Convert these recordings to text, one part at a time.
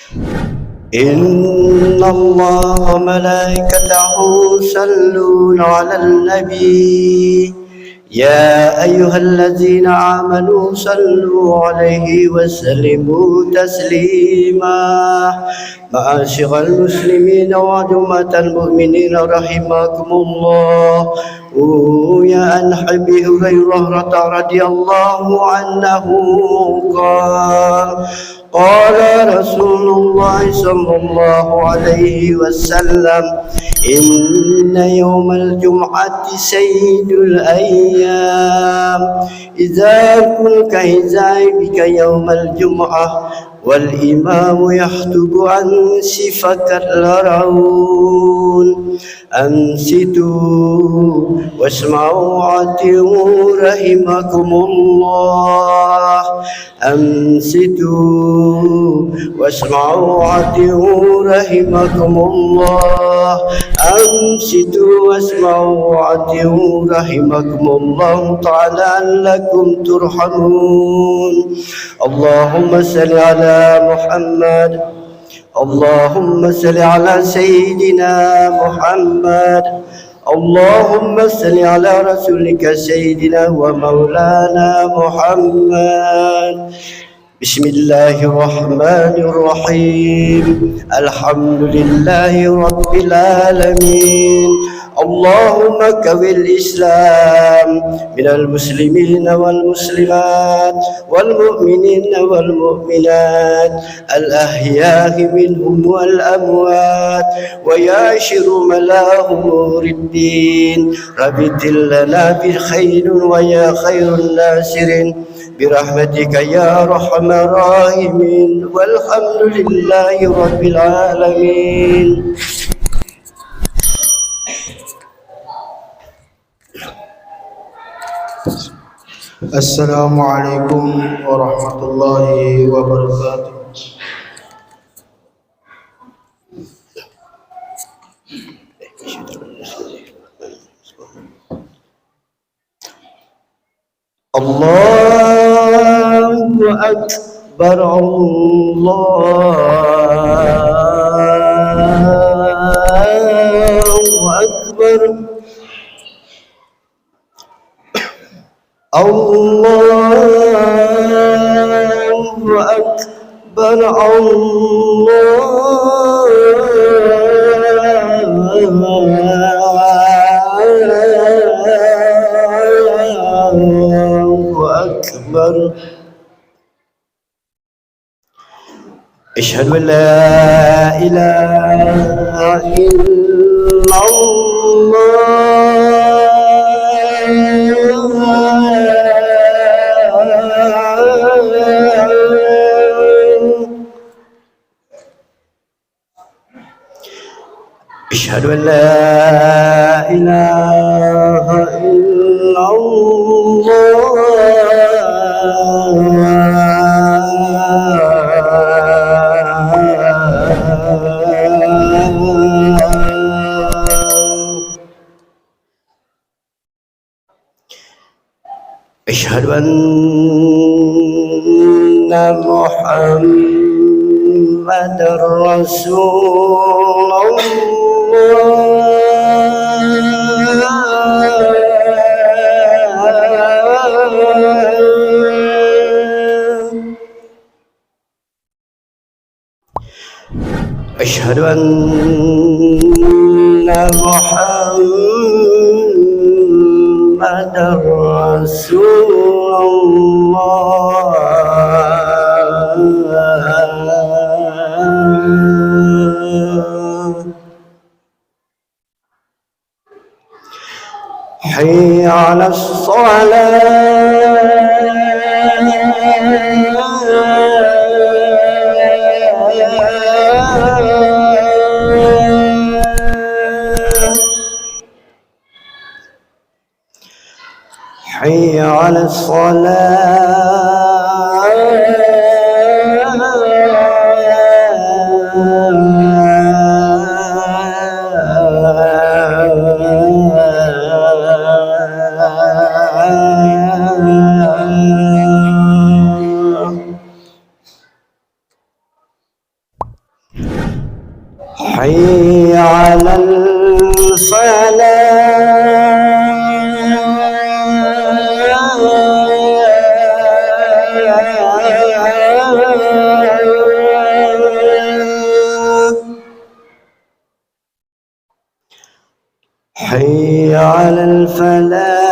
إن الله وملائكته يصلون على النبي يا أيها الذين آمنوا صلوا عليه وسلموا تسليما. معاشر المسلمين وجمعة المؤمنين رحمكم الله. روي عن أبي هريرة رضي الله عنه قال قال رسول الله صلى الله عليه وسلم إن يوم الجمعة سيد الأيام إذا كنت كحزابك يوم الجمعة والإمام يخطب أنصفك الأرعون. أنصتوا واسمعوا وأطيعوا رحمكم الله. أنصتوا واسمعوا وأطيعوا رحمكم الله. أنصتوا واسمعوا وأطيعوا رحمكم الله تعالى لعلكم ترحمون. اللهم صل على محمد. اللهم صل على سيدنا محمد. اللهم صل على رسولك سيدنا ومولانا محمد. بسم الله الرحمن الرحيم. الحمد لله رب العالمين. اللهم كوي الإسلام من المسلمين والمسلمات والمؤمنين والمؤمنات الأحياء منهم والأموات وياشر ملا أمور الدين. رب لنا بالخير ويا خير الناصرين برحمتك يا أرحم الراحمين والحمد لله رب العالمين. السلام عليكم ورحمة الله وبركاته. الله أكبر. الله أكبر. الله أكبر. الله أكبر. أشهد أن لا إله إلا أشهد أن لا إله إلا أشهد أن محمد رسول أشهد أن محمد رسول الله. حي على حي على على الفلاح حي على الفلاح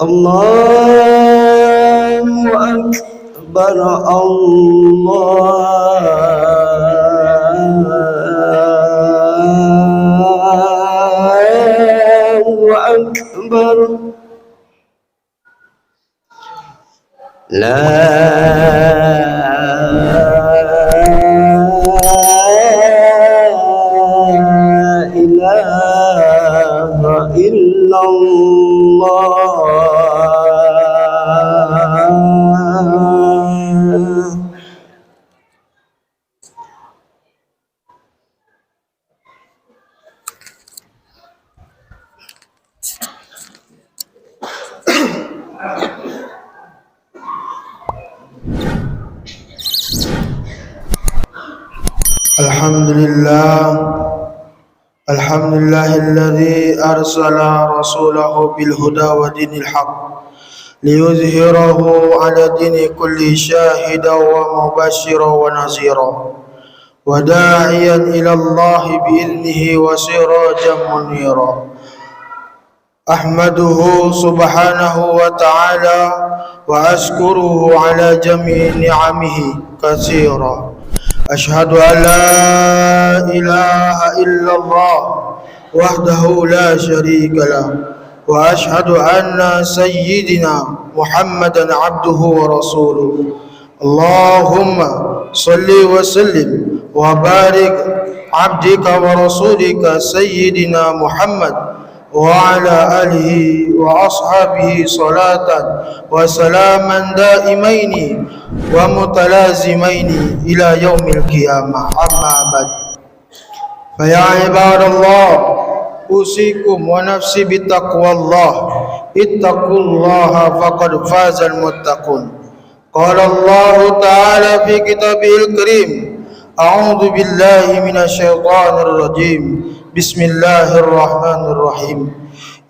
الله أكبر الله أكبر لا إله إلا الله الحمد لله الذي أرسل رسوله بالهدى ودين الحق ليظهره على دين كل شاهدا ومبشرا ونذيرا وداعيا إلى الله بإذنه وسراجا منيرا أحمده سبحانه وتعالى وأشكره على جميع نعمه كثيرا أشهد أن لا إله إلا الله وحده لا شريك له وأشهد أن سيدنا محمدا عبده ورسوله اللهم صل وسلم وبارك عبدك ورسولك سيدنا محمد وعلى آله وأصحابه صلاة وسلاما دائمين ومتلازمين إلى يوم القيامة أما بعد فيا عباد الله أوصيكم ونفسي بتقوى الله اتقوا الله فقد فاز المتقون قال الله تعالى في كتابه الكريم أعوذ بالله من الشيطان الرجيم بسم الله الرحمن الرحيم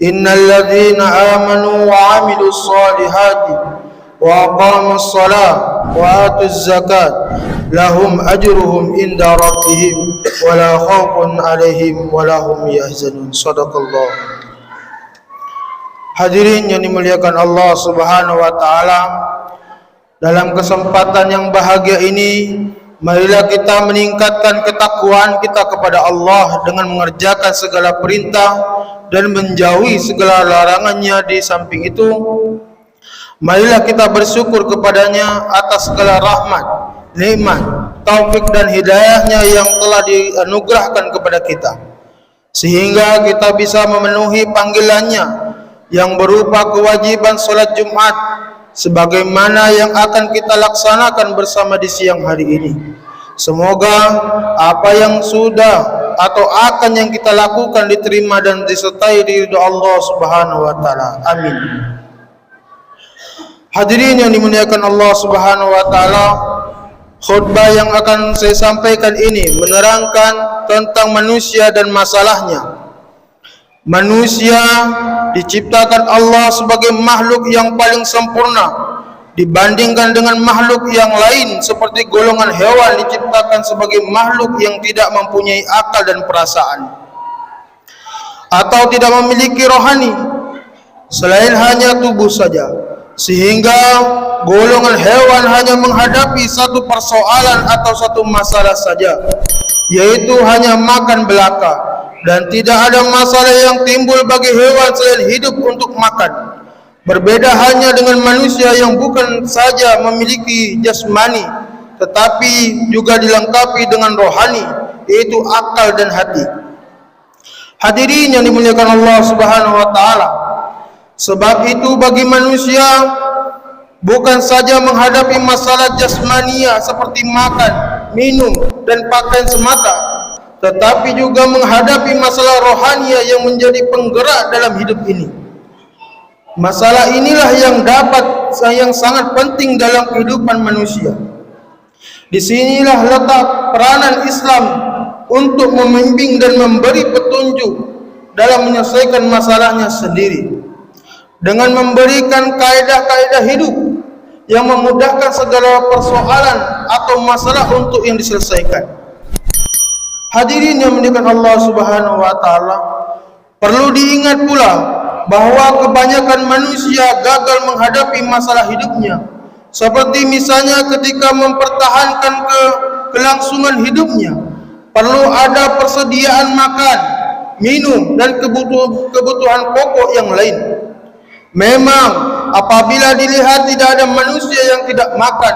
إن الذين آمنوا وعملوا الصالحات وأقاموا الصلاة وآتوا الزكاة لهم أجرهم عند ربهم ولا خوف عليهم ولا هم يحزنون صدق الله. Hadirin yang dimuliakan Allah Subhanahu wa taala, dalam kesempatan yang bahagia ini marilah kita meningkatkan ketakwaan kita kepada Allah dengan mengerjakan segala perintah dan menjauhi segala larangannya. Di samping itu, marilah kita bersyukur kepadanya atas segala rahmat, nikmat, taufik dan hidayahnya yang telah dianugerahkan kepada kita, sehingga kita bisa memenuhi panggilannya yang berupa kewajiban salat Jumat sebagaimana yang akan kita laksanakan bersama di siang hari ini. Semoga apa yang sudah atau akan yang kita lakukan diterima dan disertai ridha Allah Subhanahu wa taala. Amin. Hadirin yang dimuliakan Allah Subhanahu wa taala, khutbah yang akan saya sampaikan ini menerangkan tentang manusia dan masalahnya. Manusia diciptakan Allah sebagai makhluk yang paling sempurna dibandingkan dengan makhluk yang lain, seperti golongan hewan diciptakan sebagai makhluk yang tidak mempunyai akal dan perasaan atau tidak memiliki rohani selain hanya tubuh saja, sehingga golongan hewan hanya menghadapi satu persoalan atau satu masalah saja, yaitu hanya makan belaka, dan tidak ada masalah yang timbul bagi hewan selain hidup untuk makan. Berbeda hanya dengan manusia yang bukan saja memiliki jasmani tetapi juga dilengkapi dengan rohani, yaitu akal dan hati. Hadirin yang dimuliakan Allah Subhanahu wa taala, sebab itu bagi manusia bukan saja menghadapi masalah jasmania seperti makan, minum, dan pakaian semata, tetapi juga menghadapi masalah rohania yang menjadi penggerak dalam hidup ini. Masalah inilah yang sangat penting dalam kehidupan manusia. Disinilah letak peranan Islam untuk membimbing dan memberi petunjuk dalam menyelesaikan masalahnya sendiri, dengan memberikan kaedah-kaedah hidup yang memudahkan segala persoalan atau masalah untuk yang diselesaikan. Hadirin yang dimuliakan Allah Subhanahu wa taala, perlu diingat pula bahwa kebanyakan manusia gagal menghadapi masalah hidupnya, seperti misalnya ketika mempertahankan kelangsungan hidupnya, perlu ada persediaan makan, minum, dan kebutuhan pokok yang lain. Memang apabila dilihat tidak ada manusia yang tidak makan,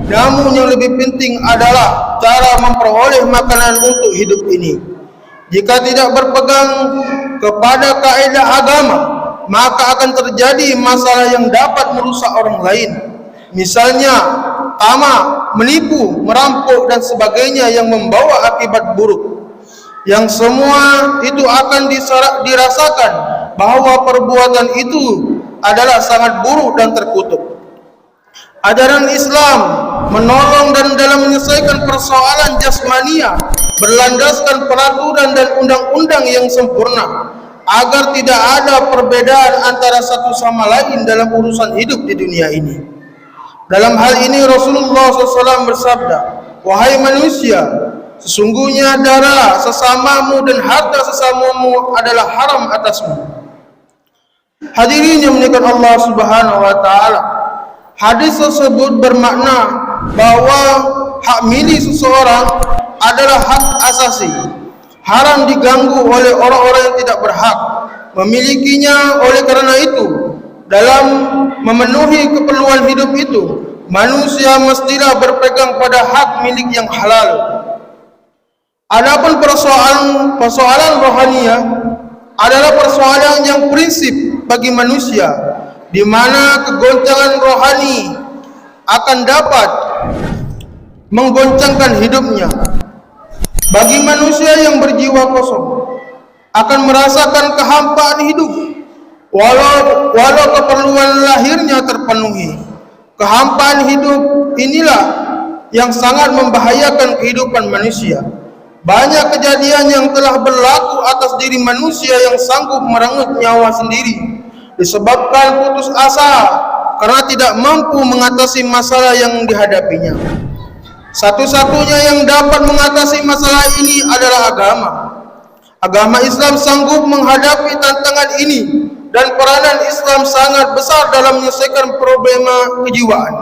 namun yang lebih penting adalah cara memperoleh makanan untuk hidup ini. Jika tidak berpegang kepada kaedah agama, maka akan terjadi masalah yang dapat merusak orang lain. Misalnya tamak, menipu, merampok dan sebagainya yang membawa akibat buruk, yang semua itu akan dirasakan bahwa perbuatan itu adalah sangat buruk dan terkutuk. Ajaran Islam menolong dan dalam menyelesaikan persoalan jasmania berlandaskan peraturan dan undang-undang yang sempurna, agar tidak ada perbedaan antara satu sama lain dalam urusan hidup di dunia ini. Dalam hal ini Rasulullah SAW bersabda, "Wahai manusia, sesungguhnya darah sesamamu dan harta sesamamu adalah haram atasmu." Hadirin yang dimuliakan Allah Subhanahu wa taala, hadis tersebut bermakna bahwa hak milik seseorang adalah hak asasi, haram diganggu oleh orang-orang yang tidak berhak memilikinya. Oleh karena itu, dalam memenuhi keperluan hidup itu, manusia mestilah berpegang pada hak milik yang halal. Adapun persoalan rohania adalah persoalan yang prinsip bagi manusia, di mana kegoncangan rohani akan dapat menggoncangkan hidupnya. Bagi manusia yang berjiwa kosong akan merasakan kehampaan hidup, walau keperluan lahirnya terpenuhi. Kehampaan hidup inilah yang sangat membahayakan kehidupan manusia. Banyak kejadian yang telah berlaku atas diri manusia yang sanggup merenggut nyawa sendiri disebabkan putus asa karena tidak mampu mengatasi masalah yang dihadapinya. Satu-satunya yang dapat mengatasi masalah ini adalah agama. Agama Islam sanggup menghadapi tantangan ini, dan peranan Islam sangat besar dalam menyelesaikan problema kejiwaan.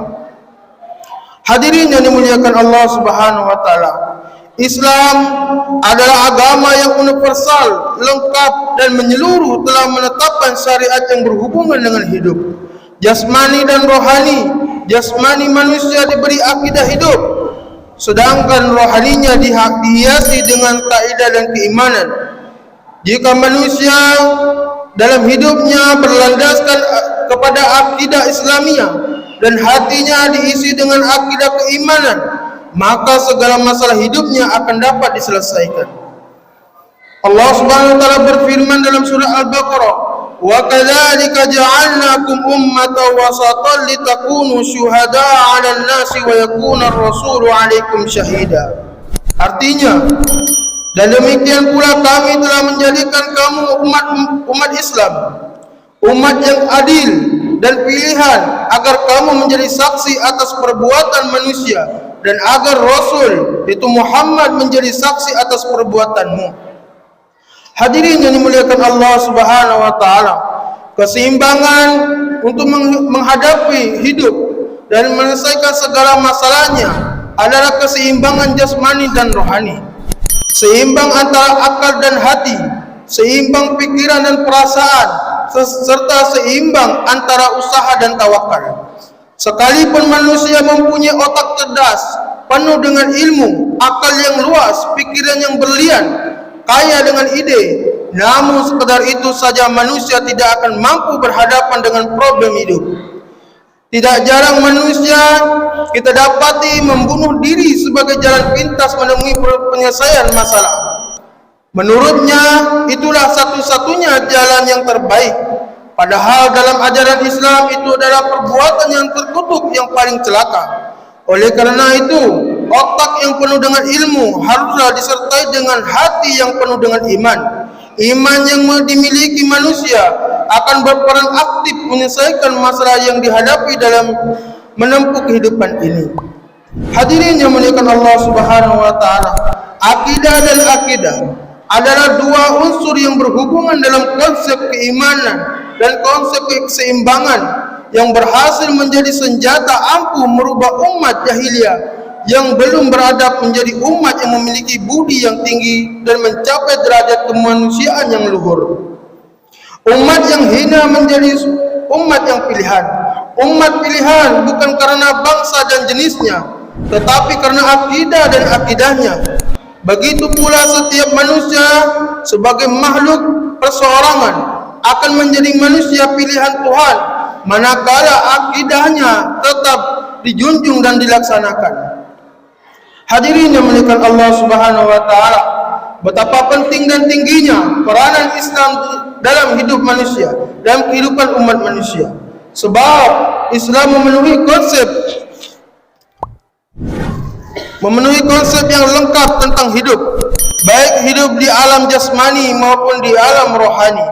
Hadirin yang dimuliakan Allah Subhanahu wa taala, Islam adalah agama yang universal, lengkap dan menyeluruh, telah menetapkan syariat yang berhubungan dengan hidup jasmani dan rohani. Jasmani manusia diberi akidah hidup, sedangkan rohaninya dihiasi dengan kaidah dan keimanan. Jika manusia dalam hidupnya berlandaskan kepada akidah Islamiyah dan hatinya diisi dengan akidah keimanan, maka segala masalah hidupnya akan dapat diselesaikan. Allah Subhanahu wa taala berfirman dalam surah Al-Baqarah, "Wa kadzalika ja'alnakum ummatan wasatan litakunu syuhada'a 'alan nasi wa yakuna ar-rasulu 'alaikum syahida." Artinya, dan demikian pula kami telah menjadikan kamu umat Islam, umat yang adil dan pilihan, agar kamu menjadi saksi atas perbuatan manusia, dan agar Rasul itu Muhammad menjadi saksi atas perbuatanmu. Hadirin yang dimuliakan Allah Subhanahu wa taala, keseimbangan untuk menghadapi hidup dan menyelesaikan segala masalahnya adalah keseimbangan jasmani dan rohani. Seimbang antara akal dan hati, seimbang pikiran dan perasaan, serta seimbang antara usaha dan tawakal. Sekalipun manusia mempunyai otak cerdas, penuh dengan ilmu, akal yang luas, pikiran yang berlian, kaya dengan ide, namun sekedar itu saja manusia tidak akan mampu berhadapan dengan problem hidup. Tidak jarang manusia kita dapati membunuh diri sebagai jalan pintas menemui penyelesaian masalah. Menurutnya itulah satu-satunya jalan yang terbaik. Padahal dalam ajaran Islam itu adalah perbuatan yang terkutuk yang paling celaka. Oleh karena itu, otak yang penuh dengan ilmu haruslah disertai dengan hati yang penuh dengan iman. Iman yang dimiliki manusia akan berperan aktif menyelesaikan masalah yang dihadapi dalam menempuh kehidupan ini. Hadirin yang dimuliakan Allah Subhanahu wa taala, akidah dan akidah adalah dua unsur yang berhubungan dalam konsep keimanan dan konsep keseimbangan yang berhasil menjadi senjata ampuh merubah umat jahiliyah yang belum beradab menjadi umat yang memiliki budi yang tinggi dan mencapai derajat kemanusiaan yang luhur. Umat yang hina menjadi umat yang pilihan. Umat pilihan bukan karena bangsa dan jenisnya, tetapi karena akidah dan akidahnya. Begitu pula setiap manusia sebagai makhluk perseorangan akan menjadi manusia pilihan Tuhan manakala akidahnya tetap dijunjung dan dilaksanakan. Hadirin yang dimuliakan Allah Subhanahu wa taala, betapa penting dan tingginya peranan Islam dalam hidup manusia, dalam kehidupan umat manusia. Sebab Islam memenuhi konsep yang lengkap tentang hidup, baik hidup di alam jasmani maupun di alam rohani,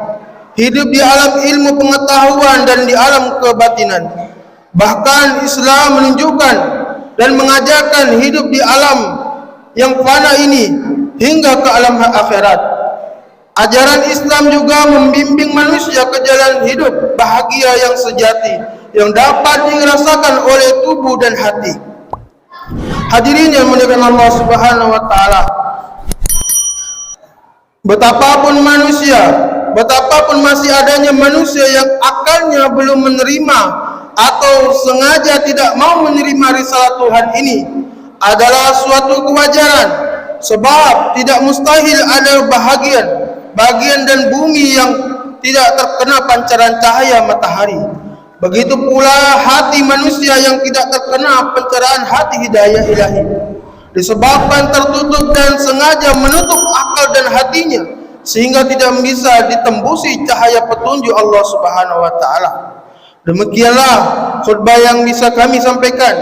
hidup di alam ilmu pengetahuan dan di alam kebatinan. Bahkan Islam menunjukkan dan mengajarkan hidup di alam yang fana ini hingga ke alam akhirat. Ajaran Islam juga membimbing manusia ke jalan hidup bahagia yang sejati yang dapat dirasakan oleh tubuh dan hati. Hadirin yang dimuliakan Allah Subhanahu wa taala, betapapun masih adanya manusia yang akalnya belum menerima atau sengaja tidak mau menerima risalah Tuhan ini adalah suatu kewajaran, sebab tidak mustahil ada bagian dan bumi yang tidak terkena pancaran cahaya matahari. Begitu pula hati manusia yang tidak terkena pencerahan hati hidayah ilahi, disebabkan tertutup dan sengaja menutup akal dan hatinya sehingga tidak bisa ditembusi cahaya petunjuk Allah Subhanahu wa taala. Demikianlah khutbah yang bisa kami sampaikan.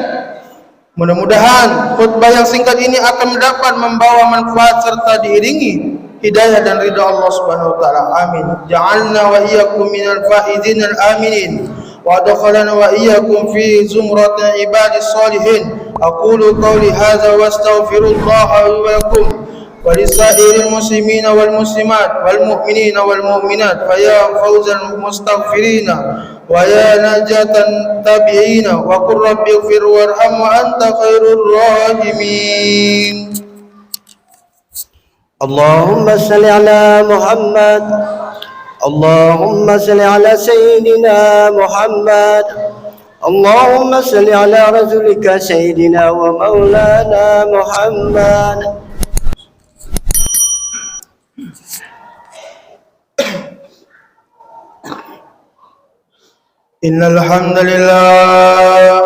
Mudah-mudahan khutbah yang singkat ini akan mendapat membawa manfaat serta diiringi hidayah dan ridha Allah Subhanahu wa taala. Amin. Ja'alna wa iyyakum minal faizin al-aminin wa adkhalna wa iyyakum fi zumratil ibadis salihin. Aqulu qawli hadza wa astaghfirullaha li wa lakum wa lisa'iril muslimina wal muslimat wal mu'minina wal mu'minat fa ya fawzal mustaghfirina wa ya najatan tabi'ina wa qur rabbighfir warham wa anta khairur rahimin. Allahumma salli ala Muhammad, Allahumma salli ala Sayyidina Muhammad, Allahumma salli ala Rasulika Sayyidina wa Maulana Muhammad. Innal hamdalillah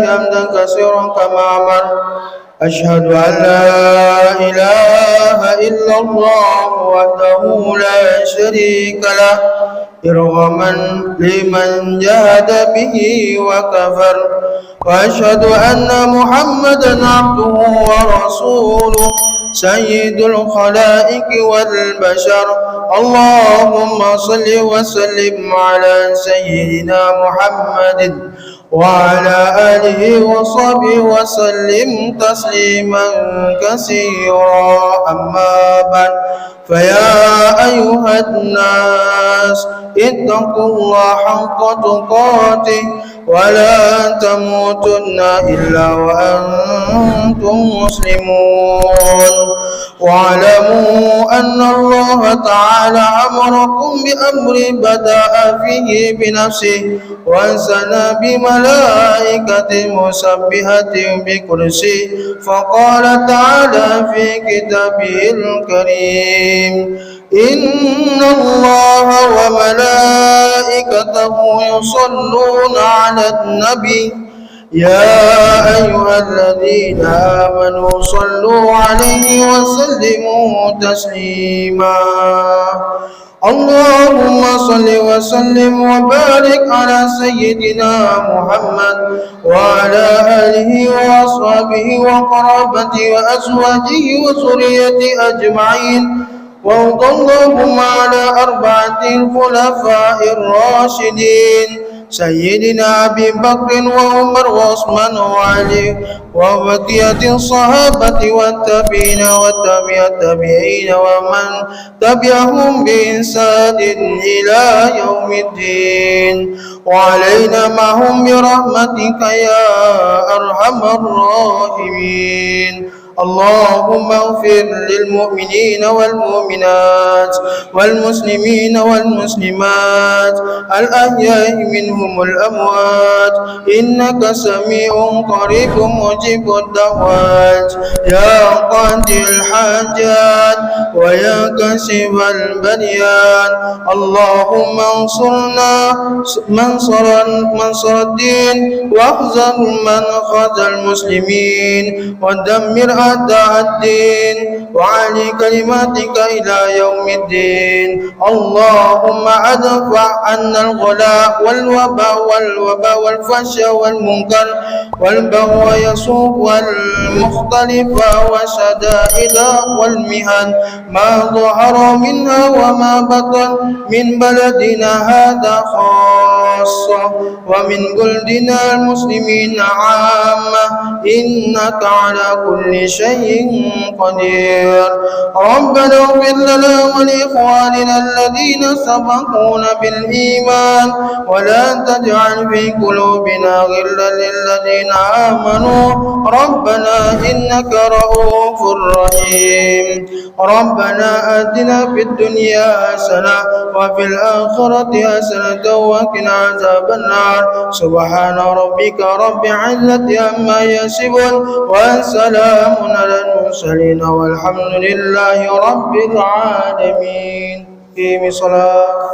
hamdan katsiran kama amar. Ashhadu an la ilaha illallah wahdahu la syarika lah irghaman liman jahada bihi wa kafar. Wa ashhadu anna Muhammadan abduhu wa rasuluh sayyidul khalaiqi wal bashar. Allahumma salli wa sallim ala sayyidina Muhammadin wa ala alihi wa sahbihi wa sallim tasliman katsira. Amma ba'd, fa ya ayyuhan nas ittaqullaha haqqa tuqatih wa la tamutunna illa wa antum muslimun. Wa'lamu anna Allah ta'ala amarakum bi amri bada'a fihi bi nafsihi wa ansana bi malaikati musabbihati bi kursi. Faqala ta'ala fi kitabihil karim, inna Allah wa malaikatahu وملائكته يصلون على النبي يا أيها الذين آمنوا صلوا عليه وسلموا تسليما اللهم صل وسلم وبارك على سيدنا محمد وعلى آله وأصحابه وقرابته وأزواجه وذريته أجمعين وارض اللهم على أربعة الخلفاء الراشدين سيدنا أبي بكر وعمر وعثمان وعلي وبقية الصحابة والتابعين وتابع التابعين ومن تبعهم بإحسان إلى يوم الدين وعلينا معهم برحمتك يا أرحم الراحمين اللهم اغفر للمؤمنين والمؤمنات والمسلمين والمسلمات الأحياء منهم الأموات إنك سميع قريب مجيب الدعوات يا قاضي الحاجات ويا كاشف البليات اللهم انصرنا منصر الدين واخذل من خذل المسلمين ودمر أعداء الدين وعلي كلماتك إلى يوم الدين اللهم ادفع عنا الغلاء والوباء والفحش والمنكر والبغي والسوء والمختلف والشدائد والمهن ما ظهر منها وما بطن من بلدنا هذا خاصة ومن بلدنا المسلمين عامة إنك على كل شيء قدير ربنا اغفر لنا ولإخواننا الذين سبقونا بالإيمان ولا تجعل في قلوبنا غلا للذين آمنوا ربنا إنك رؤوف رحيم ربنا آتنا في الدنيا حسنة وفي الآخرة حسنة وقنا عذاب النار سبحان ربك رب العزة عما يصفون وسلام على المرسلين والحمد لله رب العالمين. قيم الصلاة.